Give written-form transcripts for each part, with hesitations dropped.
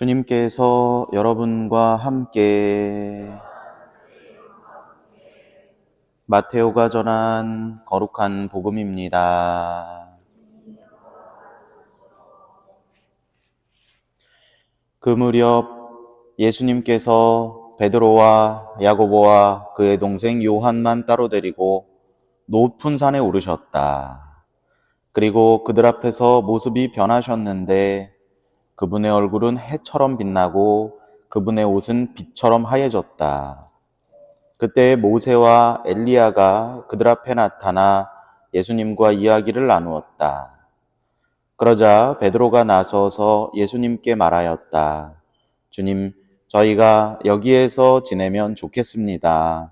주님께서 여러분과 함께 마테오가 전한 거룩한 복음입니다. 그 무렵 예수님께서 베드로와 야고보와 그의 동생 요한만 따로 데리고 높은 산에 오르셨다. 그리고 그들 앞에서 모습이 변하셨는데 그분의 얼굴은 해처럼 빛나고 그분의 옷은 빛처럼 하얘졌다. 그때 모세와 엘리야가 그들 앞에 나타나 예수님과 이야기를 나누었다. 그러자 베드로가 나서서 예수님께 말하였다. 주님, 저희가 여기에서 지내면 좋겠습니다.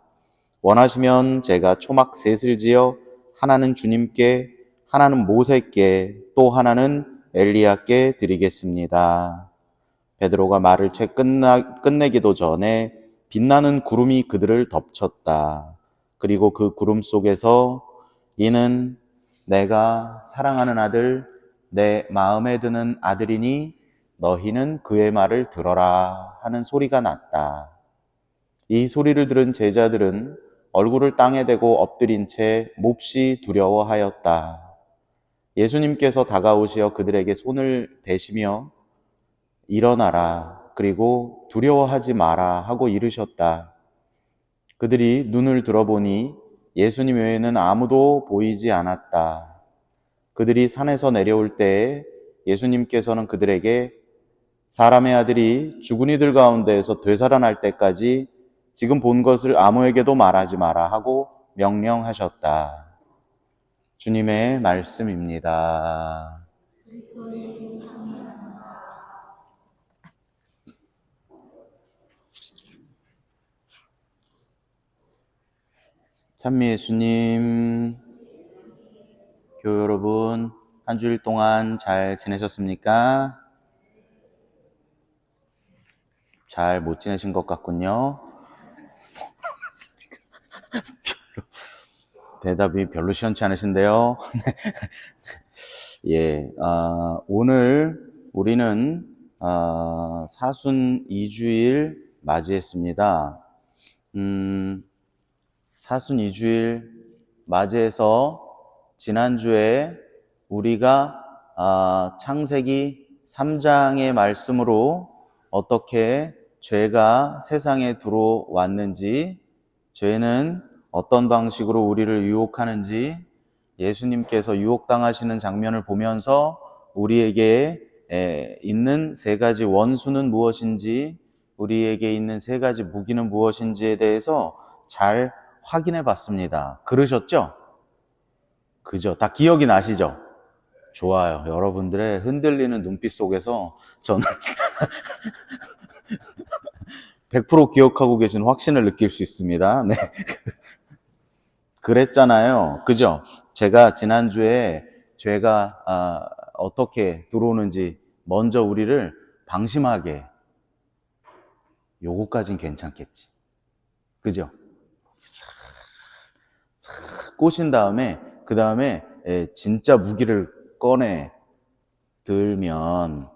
원하시면 제가 초막 셋을 지어 하나는 주님께, 하나는 모세께, 또 하나는 엘리야께 드리겠습니다. 베드로가 말을 채 끝내기도 전에 빛나는 구름이 그들을 덮쳤다. 그리고 그 구름 속에서 이는 내가 사랑하는 아들, 내 마음에 드는 아들이니 너희는 그의 말을 들어라 하는 소리가 났다. 이 소리를 들은 제자들은 얼굴을 땅에 대고 엎드린 채 몹시 두려워하였다. 예수님께서 다가오시어 그들에게 손을 대시며 일어나라, 그리고 두려워하지 마라 하고 이르셨다. 그들이 눈을 들어보니 예수님 외에는 아무도 보이지 않았다. 그들이 산에서 내려올 때에 예수님께서는 그들에게 사람의 아들이 죽은 이들 가운데에서 되살아날 때까지 지금 본 것을 아무에게도 말하지 마라 하고 명령하셨다. 주님의 말씀입니다. 찬미 예수님, 교회 여러분, 한 주일 동안 잘 지내셨습니까? 잘 못 지내신 것 같군요. 대답이 별로 시원치 않으신데요. 예, 오늘 우리는 사순 2주일 맞이했습니다. 사순 2주일 맞이해서 지난주에 우리가 창세기 3장의 말씀으로 어떻게 죄가 세상에 들어왔는지, 죄는 어떤 방식으로 우리를 유혹하는지, 예수님께서 유혹당하시는 장면을 보면서 우리에게 있는 세 가지 원수는 무엇인지, 우리에게 있는 세 가지 무기는 무엇인지에 대해서 잘 확인해 봤습니다. 그러셨죠? 그죠? 다 기억이 나시죠? 좋아요. 여러분들의 흔들리는 눈빛 속에서 저는 100% 기억하고 계신 확신을 느낄 수 있습니다. 네. 그랬잖아요. 그죠? 제가 지난주에 죄가 어떻게 들어오는지 먼저 우리를 방심하게, 요거까진 괜찮겠지. 그죠? 싹 꼬신 다음에 그 다음에 진짜 무기를 꺼내 들면,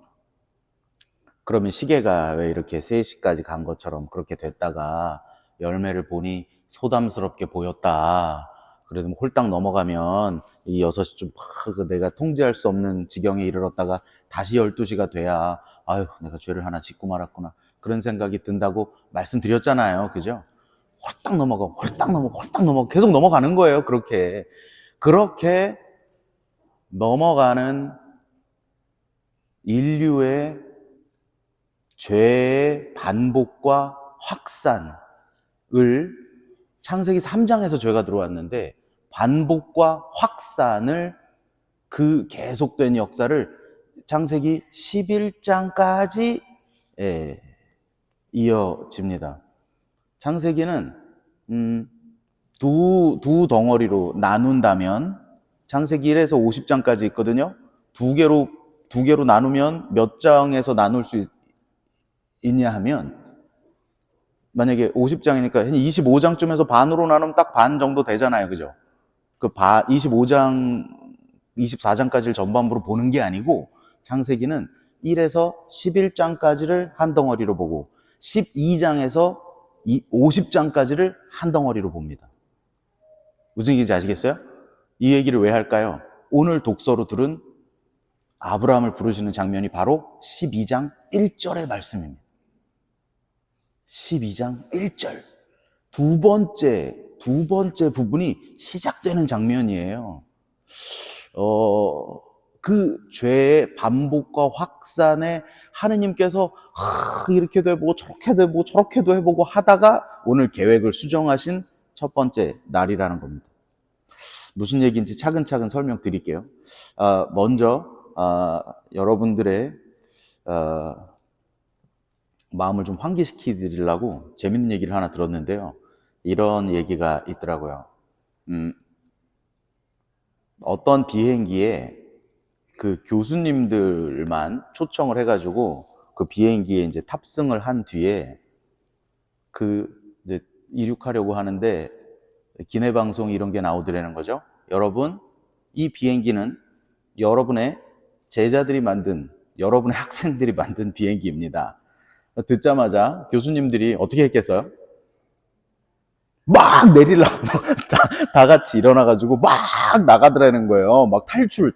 그러면 시계가 왜 이렇게 3시까지 간 것처럼 그렇게 됐다가 열매를 보니 소담스럽게 보였다. 그래도 홀딱 넘어가면 이 6시쯤 내가 통제할 수 없는 지경에 이르렀다가 다시 12시가 돼야 아유, 내가 죄를 하나 짓고 말았구나, 그런 생각이 든다고 말씀드렸잖아요. 그죠? 홀딱 넘어가, 홀딱 넘어가, 홀딱 넘어가, 계속 넘어가는 거예요. 그렇게 넘어가는 인류의 죄의 반복과 확산을 창세기 3장에서 죄가 들어왔는데, 반복과 확산을, 그 계속된 역사를 창세기 11장까지 이어집니다. 창세기는 두 덩어리로 나눈다면 창세기 1에서 50장까지 있거든요. 두 개로 나누면 몇 장에서 나눌 수 있냐 하면, 만약에 50장이니까 한 25장쯤에서 반으로 나누면 딱 반 정도 되잖아요. 그죠? 25장, 24장까지를 전반부로 보는 게 아니고, 창세기는 1에서 11장까지를 한 덩어리로 보고 12장에서 50장까지를 한 덩어리로 봅니다. 무슨 얘기인지 아시겠어요? 이 얘기를 왜 할까요? 오늘 독서로 들은 아브라함을 부르시는 장면이 바로 12장 1절의 말씀입니다. 12장 1절. 두 번째 부분이 시작되는 장면이에요. 그 죄의 반복과 확산에 하느님께서 이렇게도 해보고 저렇게도 해보고 저렇게도 해보고 하다가 오늘 계획을 수정하신 첫 번째 날이라는 겁니다. 무슨 얘기인지 차근차근 설명드릴게요. 먼저 여러분들의 마음을 좀 환기시키려고 재밌는 얘기를 하나 들었는데요. 이런 얘기가 있더라고요. 어떤 비행기에 그 교수님들만 초청을 해가지고 그 비행기에 이제 탑승을 한 뒤에 그 이제 이륙하려고 하는데 기내 방송 이런 게 나오더라는 거죠. 여러분, 이 비행기는 여러분의 제자들이 만든, 여러분의 학생들이 만든 비행기입니다. 듣자마자 교수님들이 어떻게 했겠어요? 막 내리려고 다 같이 일어나가지고 막 나가더라는 거예요. 막 탈출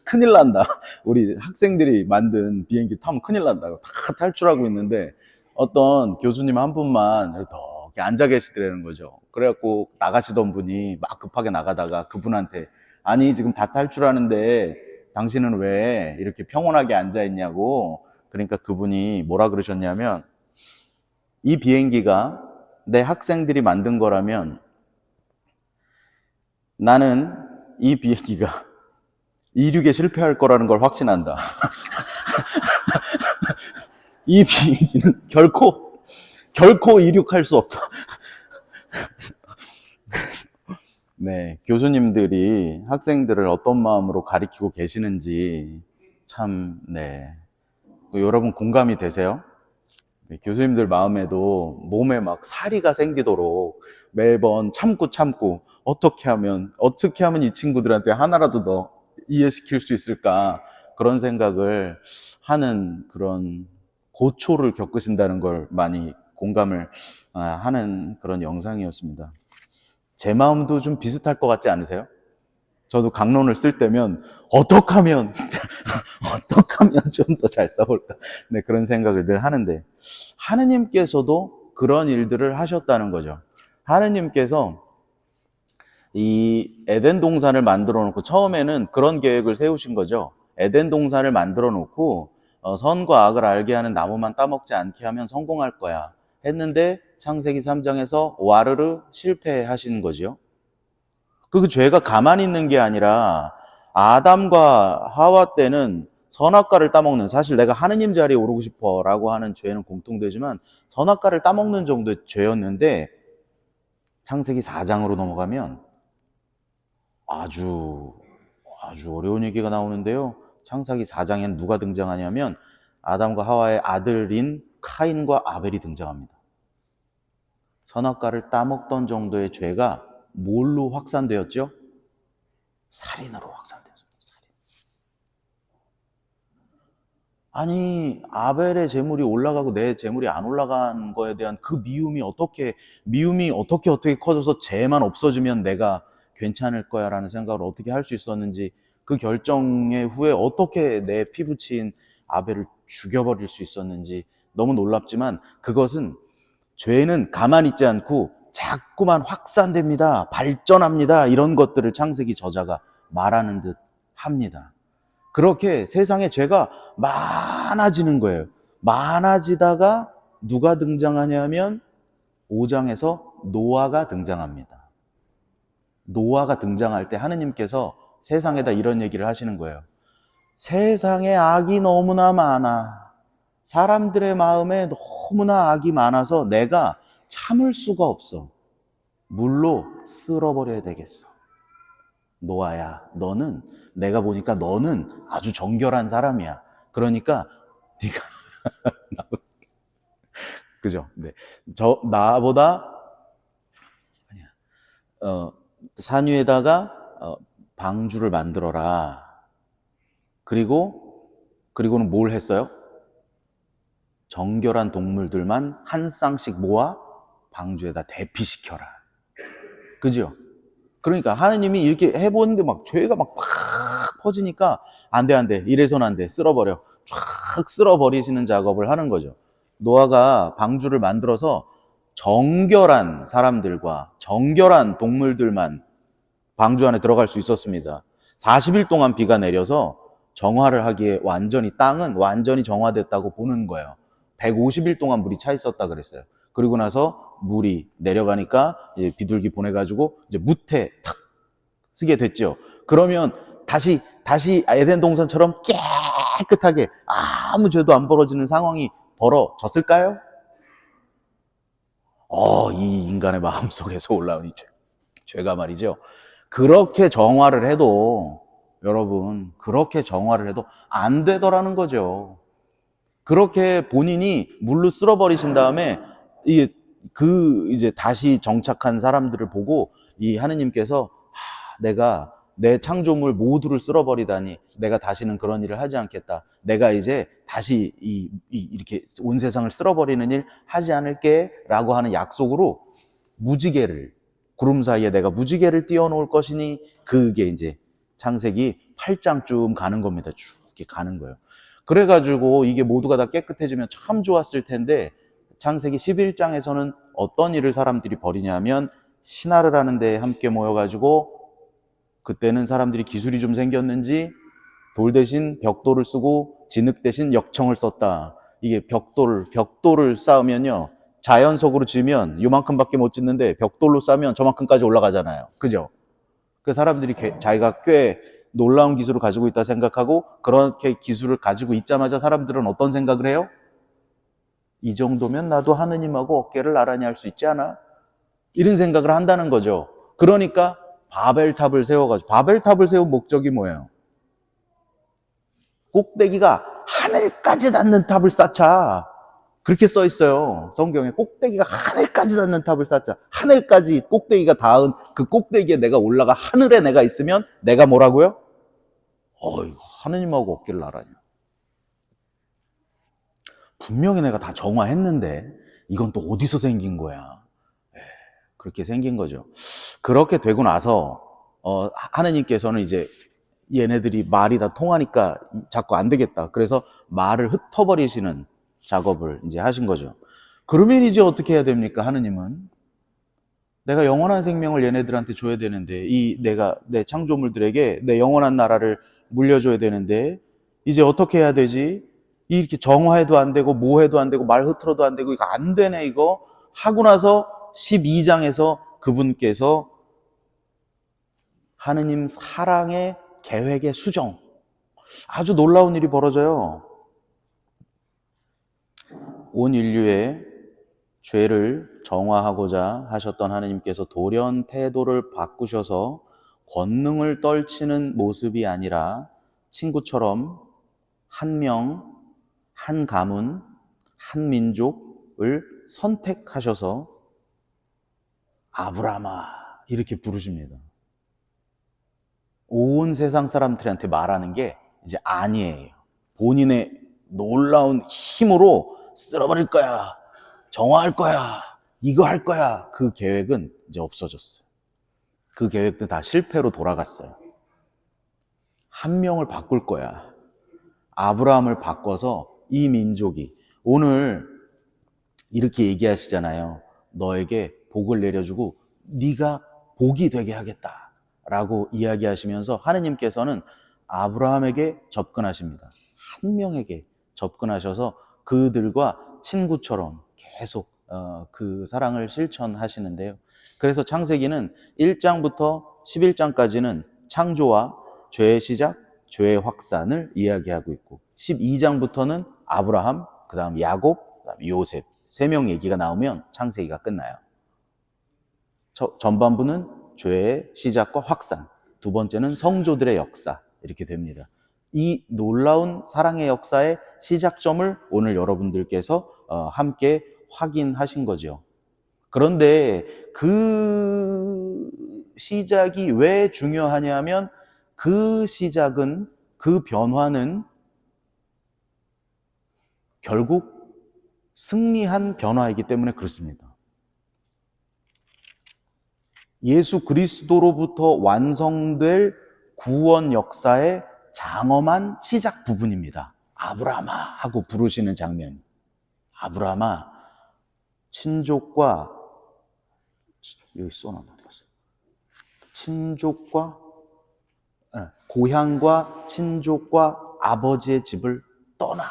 큰일 난다. 우리 학생들이 만든 비행기 타면 큰일 난다고 다 탈출하고 있는데 어떤 교수님 한 분만 이렇게 앉아 계시더라는 거죠. 그래갖고 나가시던 분이 막 급하게 나가다가 그분한테 아니 지금 다 탈출하는데 당신은 왜 이렇게 평온하게 앉아 있냐고. 그러니까 그분이 뭐라 그러셨냐면 이 비행기가 내 학생들이 만든 거라면 나는 이 비행기가 이륙에 실패할 거라는 걸 확신한다. 이 비행기는 결코 이륙할 수 없다. 네, 교수님들이 학생들을 어떤 마음으로 가리키고 계시는지 참, 네. 여러분 공감이 되세요? 교수님들 마음에도 몸에 막 사리가 생기도록 매번 참고 어떻게 하면 이 친구들한테 하나라도 더 이해시킬 수 있을까 그런 생각을 하는 그런 고초를 겪으신다는 걸 많이 공감을 하는 그런 영상이었습니다. 제 마음도 좀 비슷할 것 같지 않으세요? 저도 강론을 쓸 때면 어떻게 하면 좀 더 잘 써볼까 네, 그런 생각을 늘 하는데 하느님께서도 그런 일들을 하셨다는 거죠. 하느님께서 이 에덴 동산을 만들어 놓고 처음에는 그런 계획을 세우신 거죠. 에덴 동산을 만들어 놓고 선과 악을 알게 하는 나무만 따먹지 않게 하면 성공할 거야 했는데 창세기 3장에서 와르르 실패하신 거죠. 그 죄가 가만히 있는 게 아니라 아담과 하와 때는 선악과를 따먹는, 사실 내가 하느님 자리에 오르고 싶어 라고 하는 죄는 공통되지만 선악과를 따먹는 정도의 죄였는데 창세기 4장으로 넘어가면 아주 어려운 얘기가 나오는데요. 창세기 4장에는 누가 등장하냐면 아담과 하와의 아들인 카인과 아벨이 등장합니다. 선악과를 따먹던 정도의 죄가 뭘로 확산되었죠? 살인으로 확산되었습니다. 살인. 아니 아벨의 재물이 올라가고 내 재물이 안 올라간 거에 대한 그 미움이 어떻게 커져서 죄만 없어지면 내가 괜찮을 거야 라는 생각을 어떻게 할 수 있었는지, 그 결정의 후에 어떻게 내 피부치인 아벨을 죽여버릴 수 있었는지 너무 놀랍지만 그것은 죄는 가만히 있지 않고 자꾸만 확산됩니다. 발전합니다. 이런 것들을 창세기 저자가 말하는 듯 합니다. 그렇게 세상에 죄가 많아지는 거예요. 많아지다가 누가 등장하냐면 5장에서 노아가 등장합니다. 노아가 등장할 때 하느님께서 세상에다 이런 얘기를 하시는 거예요. 세상에 악이 너무나 많아. 사람들의 마음에 너무나 악이 많아서 내가 참을 수가 없어. 물로 쓸어버려야 되겠어. 노아야, 내가 보니까 너는 아주 정결한 사람이야. 그러니까 네가 그죠? 네. 나보다 산 위에다가 방주를 만들어라. 그리고 그리고는 뭘 했어요? 정결한 동물들만 한 쌍씩 모아 방주에다 대피시켜라. 그죠? 그러니까 하느님이 이렇게 해보는데 막 죄가 막 팍 퍼지니까 안 돼, 안 돼. 이래선 안 돼. 쓸어버려. 쫙 쓸어버리시는 작업을 하는 거죠. 노아가 방주를 만들어서 정결한 사람들과 정결한 동물들만 방주 안에 들어갈 수 있었습니다. 40일 동안 비가 내려서 정화를 하기에 땅은 완전히 정화됐다고 보는 거예요. 150일 동안 물이 차 있었다 그랬어요. 그리고 나서 물이 내려가니까 이제 비둘기 보내가지고 이제 무태 탁 쓰게 됐죠. 그러면 다시 에덴 동산처럼 깨끗하게 아무 죄도 안 벌어지는 상황이 벌어졌을까요? 이 인간의 마음 속에서 올라온 이 죄가 말이죠. 그렇게 정화를 해도 여러분, 그렇게 정화를 해도 안 되더라는 거죠. 그렇게 본인이 물로 쓸어버리신 다음에 이제 다시 정착한 사람들을 보고 이 하느님께서 내가 내 창조물 모두를 쓸어버리다니 내가 다시는 그런 일을 하지 않겠다. 내가 이제 다시 이렇게 온 세상을 쓸어버리는 일 하지 않을게 라고 하는 약속으로 무지개를 구름 사이에 내가 무지개를 띄워놓을 것이니 그게 이제 창세기 8장쯤 가는 겁니다. 쭉 이렇게 가는 거예요. 그래가지고 이게 모두가 다 깨끗해지면 참 좋았을 텐데 창세기 11장에서는 어떤 일을 사람들이 벌이냐면 신화를 하는데 함께 모여가지고 그때는 사람들이 기술이 좀 생겼는지 돌 대신 벽돌을 쓰고 진흙 대신 역청을 썼다. 이게 벽돌을 쌓으면요. 자연석으로 지으면 요만큼밖에 못 짓는데 벽돌로 쌓으면 저만큼까지 올라가잖아요. 그죠? 그 사람들이 자기가 꽤 놀라운 기술을 가지고 있다 생각하고 그렇게 기술을 가지고 있자마자 사람들은 어떤 생각을 해요? 이 정도면 나도 하느님하고 어깨를 나란히 할 수 있지 않아? 이런 생각을 한다는 거죠. 그러니까 바벨탑을 세운 목적이 뭐예요? 꼭대기가 하늘까지 닿는 탑을 쌓자. 그렇게 써 있어요. 성경에 꼭대기가 하늘까지 닿는 탑을 쌓자. 하늘까지 꼭대기가 닿은 그 꼭대기에 내가 올라가 하늘에 내가 있으면 내가 뭐라고요? 하느님하고 어깨를 나란히. 분명히 내가 다 정화했는데 이건 또 어디서 생긴 거야? 그렇게 생긴 거죠. 그렇게 되고 나서 하느님께서는 이제 얘네들이 말이 다 통하니까 자꾸 안 되겠다. 그래서 말을 흩어버리시는 작업을 이제 하신 거죠. 그러면 이제 어떻게 해야 됩니까? 하느님은 내가 영원한 생명을 얘네들한테 줘야 되는데 내가 내 창조물들에게 내 영원한 나라를 물려줘야 되는데 이제 어떻게 해야 되지? 이렇게 정화해도 안 되고 뭐해도 안 되고 말 흐트러도 안 되고 이거 안 되네 이거 하고 나서 12장에서 그분께서 하느님 사랑의 계획의 수정, 아주 놀라운 일이 벌어져요. 온 인류의 죄를 정화하고자 하셨던 하느님께서 돌연 태도를 바꾸셔서 권능을 떨치는 모습이 아니라 친구처럼 한 명, 한 가문, 한 민족을 선택하셔서 아브라함아 이렇게 부르십니다. 온 세상 사람들한테 말하는 게 이제 아니에요. 본인의 놀라운 힘으로 쓸어버릴 거야. 정화할 거야. 이거 할 거야. 그 계획은 이제 없어졌어요. 그 계획도 다 실패로 돌아갔어요. 한 명을 바꿀 거야. 아브라함을 바꿔서 이 민족이 오늘 이렇게 얘기하시잖아요. 너에게 복을 내려주고 네가 복이 되게 하겠다. 라고 이야기하시면서 하느님께서는 아브라함에게 접근하십니다. 한 명에게 접근하셔서 그들과 친구처럼 계속 그 사랑을 실천하시는데요. 그래서 창세기는 1장부터 11장까지는 창조와 죄의 시작, 죄의 확산을 이야기하고 있고 12장부터는 아브라함, 그 다음 야곱, 그 다음 요셉 3명 얘기가 나오면 창세기가 끝나요. 전반부는 죄의 시작과 확산, 두 번째는 성조들의 역사 이렇게 됩니다. 이 놀라운 사랑의 역사의 시작점을 오늘 여러분들께서 함께 확인하신 거죠. 그런데 그 시작이 왜 중요하냐면 그 시작은 그 변화는 결국 승리한 변화이기 때문에 그렇습니다. 예수 그리스도로부터 완성될 구원 역사의 장엄한 시작 부분입니다. 아브라함아 하고 부르시는 장면. 아브라함아, 친족과, 여기 써놨어요. 친족과, 고향과 친족과 아버지의 집을 떠나.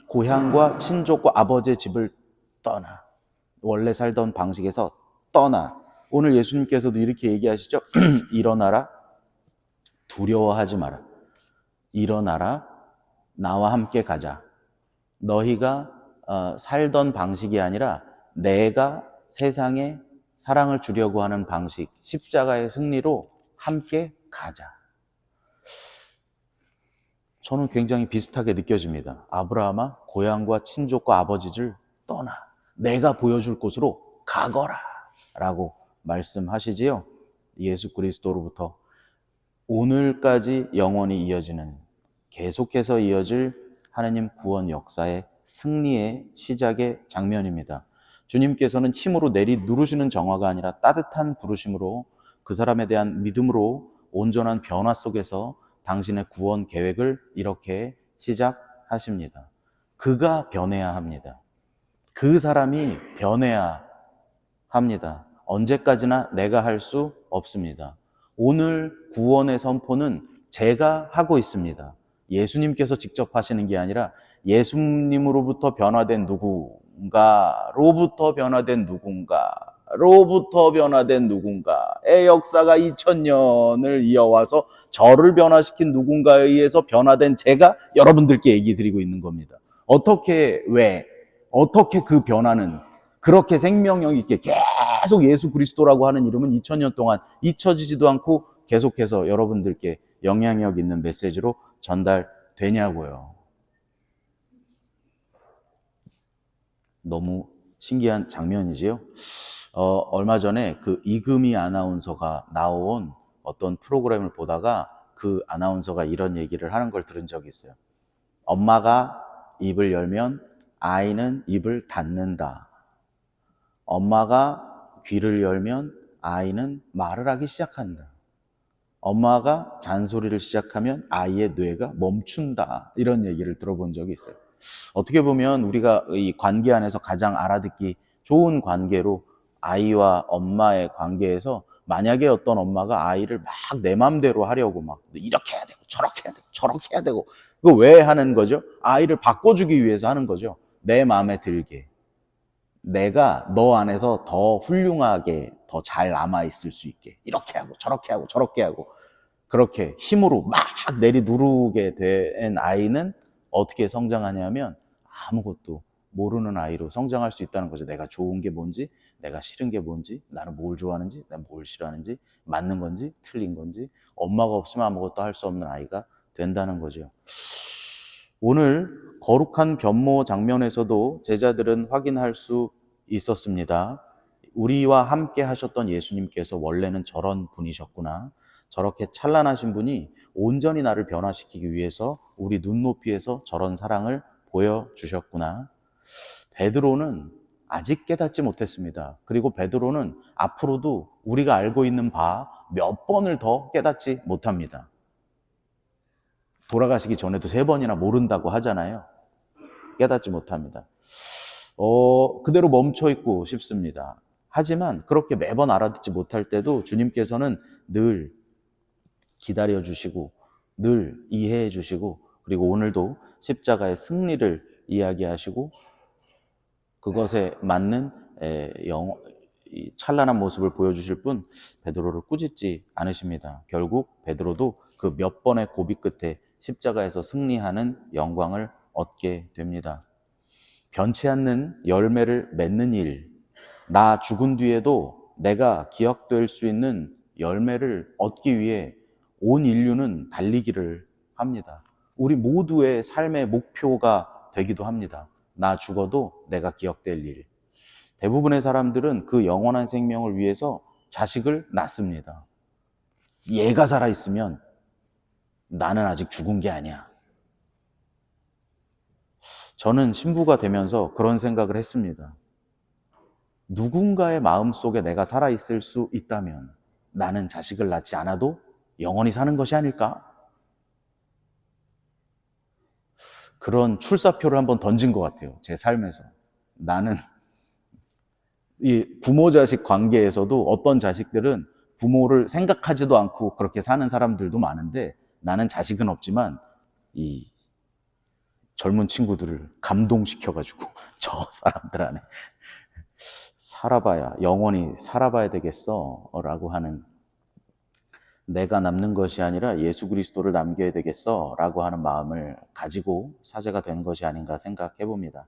고향과 친족과 아버지의 집을 떠나. 원래 살던 방식에서 떠나. 오늘 예수님께서도 이렇게 얘기하시죠. 일어나라, 두려워하지 마라. 일어나라, 나와 함께 가자. 너희가 살던 방식이 아니라 내가 세상에 사랑을 주려고 하는 방식, 십자가의 승리로 함께 가자. 저는 굉장히 비슷하게 느껴집니다. 아브라함아, 고향과 친족과 아버지를 떠나. 내가 보여줄 곳으로 가거라 라고 말씀하시지요. 예수 그리스도로부터 오늘까지 영원히 이어지는, 계속해서 이어질 하나님 구원 역사의 승리의 시작의 장면입니다. 주님께서는 힘으로 내리 누르시는 정화가 아니라 따뜻한 부르심으로, 그 사람에 대한 믿음으로 온전한 변화 속에서 당신의 구원 계획을 이렇게 시작하십니다. 그가 변해야 합니다. 그 사람이 변해야 합니다. 언제까지나 내가 할 수 없습니다. 오늘 구원의 선포는 제가 하고 있습니다. 예수님께서 직접 하시는 게 아니라 예수님으로부터 변화된 누군가로부터 변화된 누군가로부터 변화된 누군가의 역사가 2000년을 이어와서 저를 변화시킨 누군가에 의해서 변화된 제가 여러분들께 얘기 드리고 있는 겁니다. 어떻게 그 변화는 그렇게 생명력 있게 계속 예수 그리스도라고 하는 이름은 2000년 동안 잊혀지지도 않고 계속해서 여러분들께 영향력 있는 메시지로 전달되냐고요. 너무 신기한 장면이지요. 얼마 전에 그 이금희 아나운서가 나온 어떤 프로그램을 보다가 그 아나운서가 이런 얘기를 하는 걸 들은 적이 있어요. 엄마가 입을 열면 아이는 입을 닫는다. 엄마가 귀를 열면 아이는 말을 하기 시작한다. 엄마가 잔소리를 시작하면 아이의 뇌가 멈춘다. 이런 얘기를 들어본 적이 있어요. 어떻게 보면 우리가 이 관계 안에서 가장 알아듣기 좋은 관계로, 아이와 엄마의 관계에서 만약에 어떤 엄마가 아이를 막 내 맘대로 하려고 막 이렇게 해야 되고 저렇게 해야 되고 저렇게 해야 되고, 그거 왜 하는 거죠? 아이를 바꿔주기 위해서 하는 거죠. 내 마음에 들게, 내가 너 안에서 더 훌륭하게 더 잘 남아있을 수 있게 이렇게 하고 저렇게 하고 저렇게 하고, 그렇게 힘으로 막 내리 누르게 된 아이는 어떻게 성장하냐면 아무것도 모르는 아이로 성장할 수 있다는 거죠. 내가 좋은 게 뭔지, 내가 싫은 게 뭔지, 나는 뭘 좋아하는지, 내가 뭘 싫어하는지, 맞는 건지 틀린 건지, 엄마가 없으면 아무것도 할 수 없는 아이가 된다는 거죠. 오늘 거룩한 변모 장면에서도 제자들은 확인할 수 있었습니다. 우리와 함께 하셨던 예수님께서 원래는 저런 분이셨구나. 저렇게 찬란하신 분이 온전히 나를 변화시키기 위해서 우리 눈높이에서 저런 사랑을 보여주셨구나. 베드로는 아직 깨닫지 못했습니다. 그리고 베드로는 앞으로도 우리가 알고 있는 바 몇 번을 더 깨닫지 못합니다. 돌아가시기 전에도 3번이나 모른다고 하잖아요. 깨닫지 못합니다. 그대로 멈춰있고 싶습니다. 하지만 그렇게 매번 알아듣지 못할 때도 주님께서는 늘 기다려주시고 늘 이해해 주시고, 그리고 오늘도 십자가의 승리를 이야기하시고 그것에 맞는 찬란한 모습을 보여주실 분 베드로를 꾸짖지 않으십니다. 결국 베드로도 그 몇 번의 고비 끝에 십자가에서 승리하는 영광을 얻게 됩니다. 변치 않는 열매를 맺는 일, 나 죽은 뒤에도 내가 기억될 수 있는 열매를 얻기 위해 온 인류는 달리기를 합니다. 우리 모두의 삶의 목표가 되기도 합니다. 나 죽어도 내가 기억될 일. 대부분의 사람들은 그 영원한 생명을 위해서 자식을 낳습니다. 얘가 살아있으면 나는 아직 죽은 게 아니야. 저는 신부가 되면서 그런 생각을 했습니다. 누군가의 마음속에 내가 살아있을 수 있다면 나는 자식을 낳지 않아도 영원히 사는 것이 아닐까? 그런 출사표를 한번 던진 것 같아요. 제 삶에서. 나는 이 부모 자식 관계에서도 어떤 자식들은 부모를 생각하지도 않고 그렇게 사는 사람들도 많은데, 나는 자식은 없지만 이 젊은 친구들을 감동시켜가지고 저 사람들 안에 살아봐야, 영원히 살아봐야 되겠어 라고 하는, 내가 남는 것이 아니라 예수 그리스도를 남겨야 되겠어 라고 하는 마음을 가지고 사제가 된 것이 아닌가 생각해 봅니다.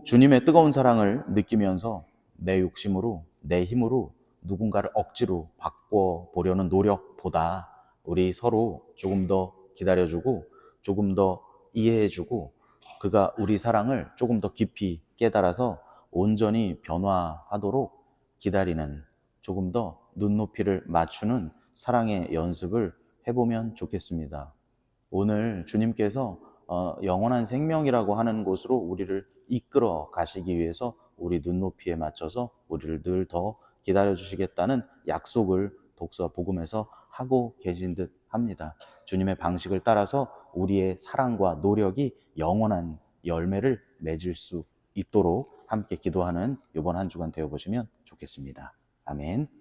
주님의 뜨거운 사랑을 느끼면서 내 욕심으로, 내 힘으로 누군가를 억지로 바꿔보려는 노력보다 우리 서로 조금 더 기다려주고 조금 더 이해해주고 그가 우리 사랑을 조금 더 깊이 깨달아서 온전히 변화하도록 기다리는, 조금 더 눈높이를 맞추는 사랑의 연습을 해보면 좋겠습니다. 오늘 주님께서 영원한 생명이라고 하는 곳으로 우리를 이끌어 가시기 위해서 우리 눈높이에 맞춰서 우리를 늘 더 기다려 주시겠다는 약속을 독서 복음에서 하고 계신 듯 합니다. 주님의 방식을 따라서 우리의 사랑과 노력이 영원한 열매를 맺을 수 있도록 함께 기도하는 이번 한 주간 되어보시면 좋겠습니다. 아멘.